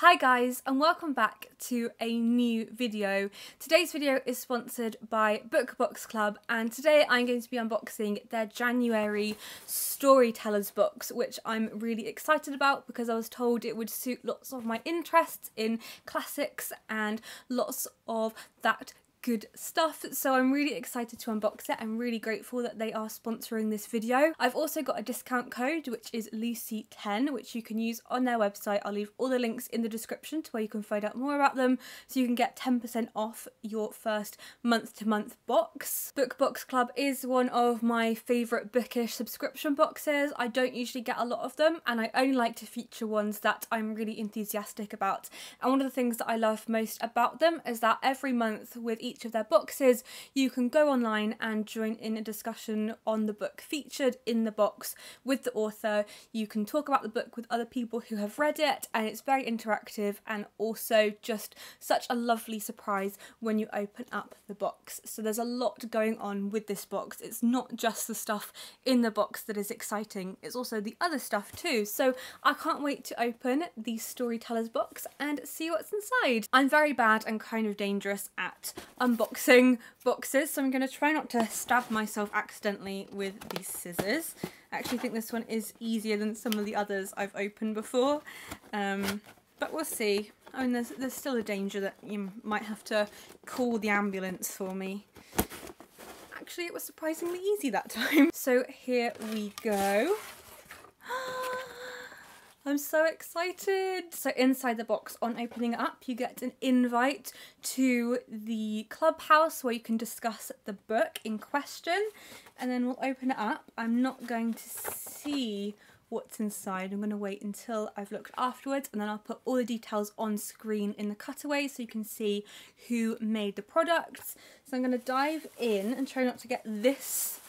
Hi guys, and welcome back to a new video. Today's video is sponsored by Book Box Club, and today I'm going to be unboxing their January Storytellers books, which I'm really excited about because I was told it would suit lots of my interests in classics and lots of that good stuff. So I'm really excited to unbox it. I'm really grateful that they are sponsoring this video. I've also got a discount code which is Lucy10, which you can use on their website. I'll leave all the links in the description to where you can find out more about them, so you can get 10% off your first month-to-month box. Book Box Club is one of my favourite bookish subscription boxes. I don't usually get a lot of them, and I only like to feature ones that I'm really enthusiastic about. And one of the things that I love most about them is that every month with each of their boxes you can go online and join in a discussion on the book featured in the box with the author. You can talk about the book with other people who have read it, and it's very interactive and also just such a lovely surprise when you open up the box. So there's a lot going on with this box. It's not just the stuff in the box that is exciting, it's also the other stuff too. So I can't wait to open the Storytellers box and see what's inside. I'm very bad and kind of dangerous at unboxing boxes, so I'm going to try not to stab myself accidentally with these scissors. I actually think this one is easier than some of the others I've opened before, but we'll see. I mean, there's still a danger that you might have to call the ambulance for me. Actually, it was surprisingly easy that time. So here we go. I'm so excited! So inside the box, on opening it up, you get an invite to the clubhouse where you can discuss the book in question, and then we'll open it up. I'm not going to see what's inside. I'm going to wait until I've looked afterwards, and then I'll put all the details on screen in the cutaway so you can see who made the products. So I'm going to dive in and try not to get this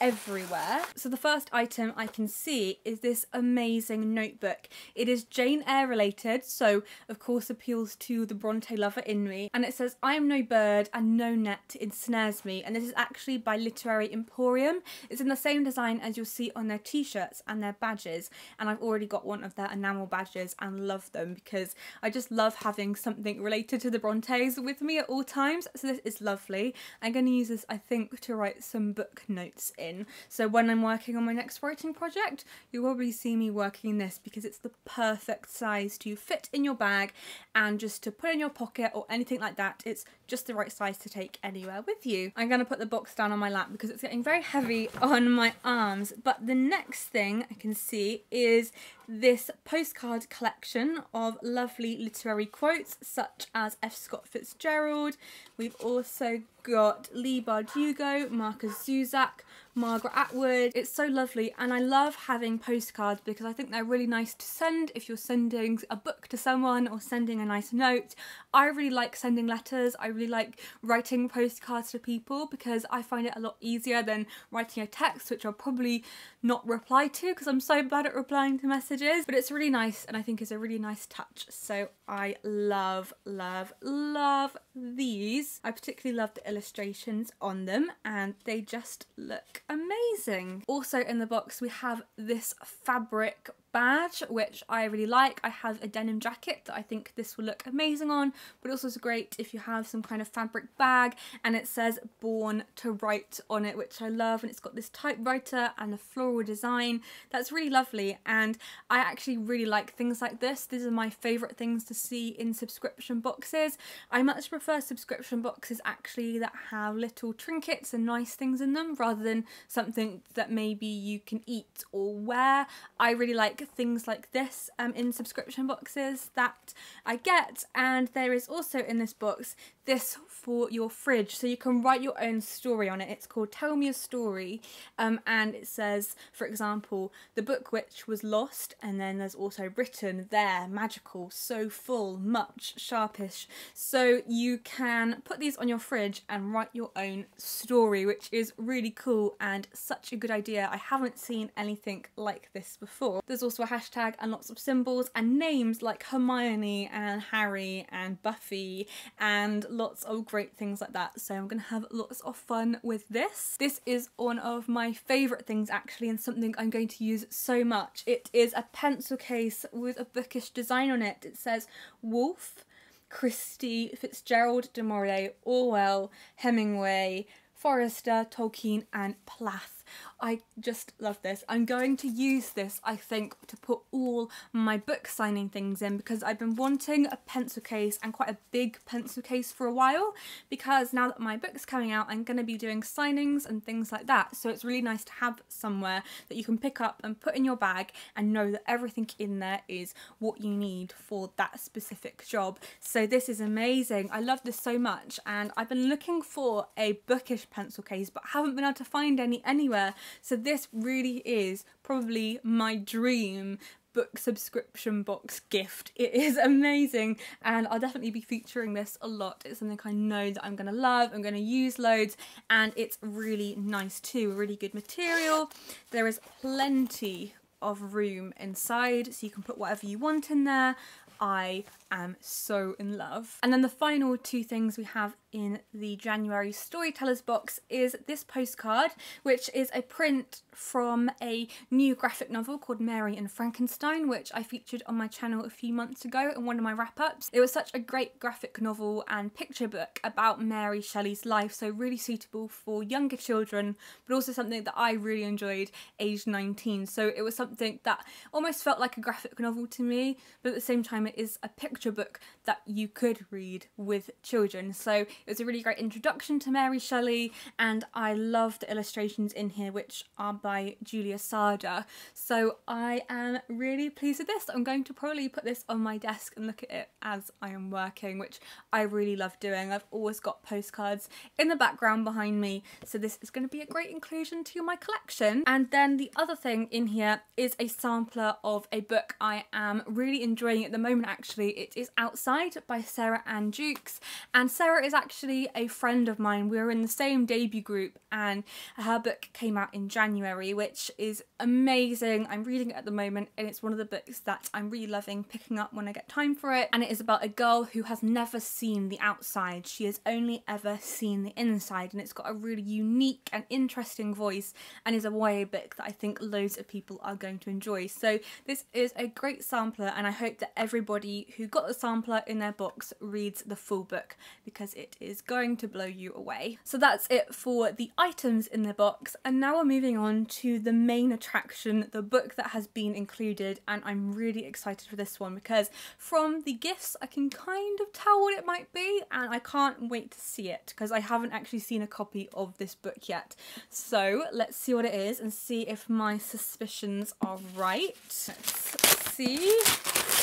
everywhere. So the first item I can see is this amazing notebook. It is Jane Eyre related, so of course appeals to the Bronte lover in me, and it says, "I am no bird and no net ensnares me," and this is actually by Literary Emporium. It's in the same design as you'll see on their t-shirts and their badges, and I've already got one of their enamel badges and love them because I just love having something related to the Brontes with me at all times. So this is lovely. I'm going to use this, I think, to write some book notes in. So when I'm working on my next writing project, you'll probably see me working in this because it's the perfect size to fit in your bag and just to put in your pocket or anything like that. It's just the right size to take anywhere with you. I'm going to put the box down on my lap because it's getting very heavy on my arms. But the next thing I can see is this postcard collection of lovely literary quotes such as F. Scott Fitzgerald. We've also got Leigh Bardugo, Marcus Zusak, Margaret Atwood. It's so lovely, and I love having postcards because I think they're really nice to send if you're sending a book to someone or sending a nice note. I really like sending letters. I really like writing postcards to people because I find it a lot easier than writing a text, which I'll probably not reply to because I'm so bad at replying to messages, but it's really nice and I think it's a really nice touch. So I love, love, love these. I particularly love the illustrations on them and they just look amazing. Also in the box we have this fabric badge, which I really like. I have a denim jacket that I think this will look amazing on, but also is great if you have some kind of fabric bag, and it says "Born to Write" on it, which I love, and it's got this typewriter and a floral design that's really lovely, and I actually really like things like this. These are my favourite things to see in subscription boxes. I much prefer subscription boxes actually that have little trinkets and nice things in them rather than something that maybe you can eat or wear. I really like things like this in subscription boxes that I get, and there is also in this box this for your fridge, so you can write your own story on it. It's called Tell Me a Story, and it says, for example, the book which was lost, and then there's also written there, magical, so full, much, sharpish. So you can put these on your fridge and write your own story, which is really cool and such a good idea. I haven't seen anything like this before. There's also a hashtag and lots of symbols and names like Hermione and Harry and Buffy and lots of great things like that. So I'm gonna have lots of fun with this. This is one of my favourite things actually, and something I'm going to use so much. It is a pencil case with a bookish design on it. It says Woolf, Christie, Fitzgerald, du Maurier, Orwell, Hemingway, Forrester, Tolkien and Plath. I just love this. I'm going to use this, I think, to put all my book signing things in, because I've been wanting a pencil case, and quite a big pencil case, for a while, because now that my book's coming out I'm going to be doing signings and things like that, so it's really nice to have somewhere that you can pick up and put in your bag and know that everything in there is what you need for that specific job. So this is amazing. I love this so much, and I've been looking for a bookish pencil case but haven't been able to find any anywhere. So this really is probably my dream book subscription box gift. It is amazing, and I'll definitely be featuring this a lot. It's something I know that I'm gonna love, I'm gonna use loads, and it's really nice too, really good material. There is plenty of room inside, so you can put whatever you want in there. I am so in love. And then the final two things we have in the January Storytellers box is this postcard, which is a print from a new graphic novel called Mary and Frankenstein, which I featured on my channel a few months ago in one of my wrap-ups. It was such a great graphic novel and picture book about Mary Shelley's life, so really suitable for younger children, but also something that I really enjoyed aged 19. So it was something that almost felt like a graphic novel to me, but at the same time it is a picture book that you could read with children. So it was a really great introduction to Mary Shelley, and I love the illustrations in here, which are by Julia Sarda. So I am really pleased with this. I'm going to probably put this on my desk and look at it as I am working, which I really love doing. I've always got postcards in the background behind me, so this is going to be a great inclusion to my collection. And then the other thing in here is a sampler of a book I am really enjoying at the moment actually. It is Outside by Sarah Ann Jukes, and Sarah is actually a friend of mine. We were in the same debut group, and her book came out in January, which is amazing. I'm reading it at the moment, and it's one of the books that I'm really loving picking up when I get time for it. And it is about a girl who has never seen the outside. She has only ever seen the inside, and it's got a really unique and interesting voice, and is a YA book that I think loads of people are going to enjoy. So this is a great sampler, and I hope that everybody who got the sampler in their box reads the full book, because it is going to blow you away. So that's it for the items in the box, and now we're moving on to the main attraction, the book that has been included. And I'm really excited for this one because from the gifts I can kind of tell what it might be, and I can't wait to see it because I haven't actually seen a copy of this book yet. So let's see what it is and see if my suspicions are right. Let's see.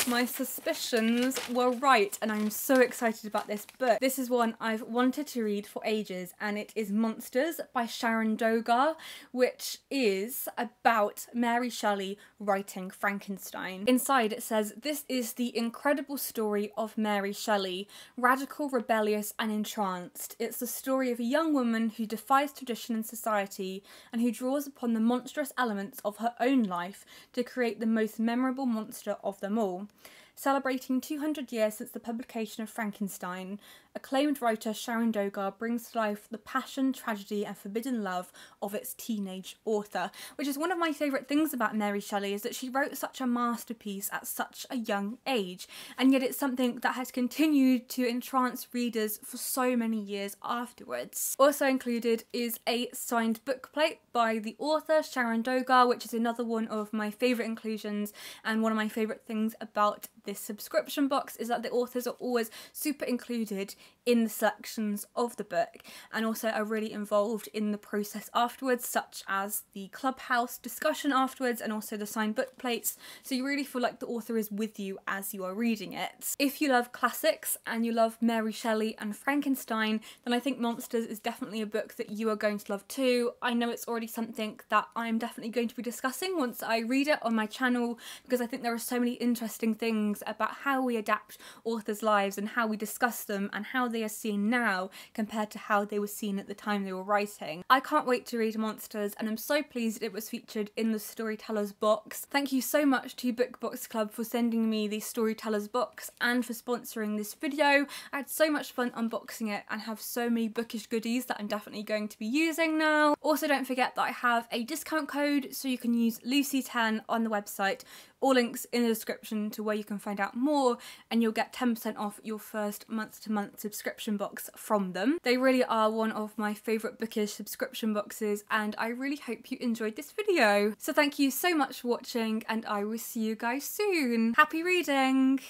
My suspicions were right, and I'm so excited about this book. This is one I've wanted to read for ages, and it is Monsters by Sharon Dogar, which is about Mary Shelley writing Frankenstein. Inside it says, "This is the incredible story of Mary Shelley, radical, rebellious and entranced. It's the story of a young woman who defies tradition and society, and who draws upon the monstrous elements of her own life to create the most memorable monster of them all." Celebrating 200 years since the publication of Frankenstein, acclaimed writer Sharon Dogar brings to life the passion, tragedy and forbidden love of its teenage author, which is one of my favourite things about Mary Shelley, is that she wrote such a masterpiece at such a young age, and yet it's something that has continued to entrance readers for so many years afterwards. Also included is a signed bookplate by the author Sharon Dogar, which is another one of my favourite inclusions, and one of my favourite things about this subscription box is that the authors are always super included in the selections of the book, and also are really involved in the process afterwards, such as the Clubhouse discussion afterwards and also the signed book plates, so you really feel like the author is with you as you are reading it. If you love classics and you love Mary Shelley and Frankenstein, then I think Monsters is definitely a book that you are going to love too. I know it's already something that I'm definitely going to be discussing once I read it on my channel, because I think there are so many interesting things things about how we adapt authors' lives and how we discuss them and how they are seen now compared to how they were seen at the time they were writing. I can't wait to read Monsters, and I'm so pleased it was featured in the Storytellers box. Thank you so much to Book Box Club for sending me the Storytellers box and for sponsoring this video. I had so much fun unboxing it and have so many bookish goodies that I'm definitely going to be using now. Also, don't forget that I have a discount code, so you can use Lucy10 on the website. All links in the description to where you can find out more, and you'll get 10% off your first month-to-month subscription box from them. They really are one of my favourite bookish subscription boxes, and I really hope you enjoyed this video. So thank you so much for watching, and I will see you guys soon. Happy reading!